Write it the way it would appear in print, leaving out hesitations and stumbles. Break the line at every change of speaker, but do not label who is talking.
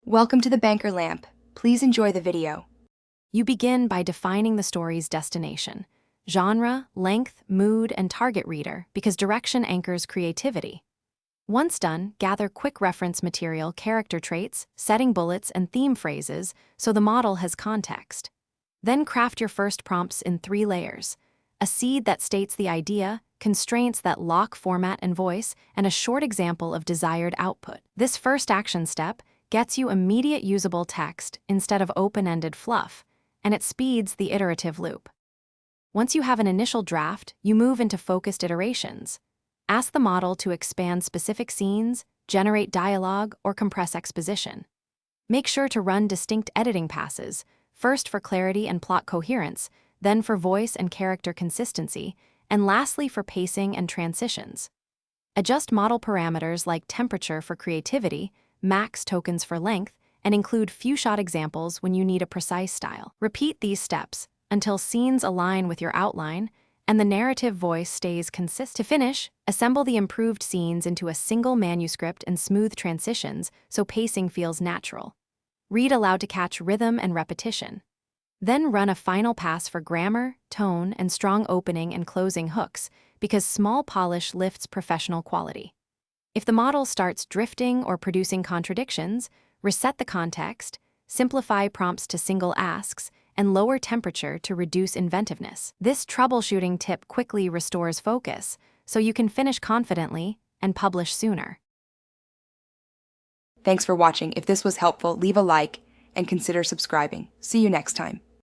Welcome to the Banker Lamp. Please enjoy the video.
You begin by defining the story's destination, genre, length, mood, and target reader, because direction anchors creativity. Once done, gather quick reference material, character traits, setting bullets, and theme phrases so the model has context. Then craft your first prompts in 3 layers: a seed that states the idea, constraints that lock format and voice, and a short example of desired output. This first action step gets you immediate usable text instead of open-ended fluff, and it speeds the iterative loop. Once you have an initial draft, you move into focused iterations. Ask the model to expand specific scenes, generate dialogue, or compress exposition. Make sure to run distinct editing passes, first for clarity and plot coherence, then for voice and character consistency, and lastly for pacing and transitions. Adjust model parameters like temperature for creativity, max tokens for length, and include few-shot examples when you need a precise style. Repeat these steps until scenes align with your outline and the narrative voice stays consistent. To finish, assemble the improved scenes into a single manuscript and smooth transitions so pacing feels natural. Read aloud to catch rhythm and repetition. Then run a final pass for grammar, tone, and strong opening and closing hooks, because small polish lifts professional quality. If the model starts drifting or producing contradictions, reset the context, simplify prompts to single asks, and lower temperature to reduce inventiveness. This troubleshooting tip quickly restores focus, so you can finish confidently and publish sooner.
Thanks for watching. If this was helpful, leave a like and consider subscribing. See you next time.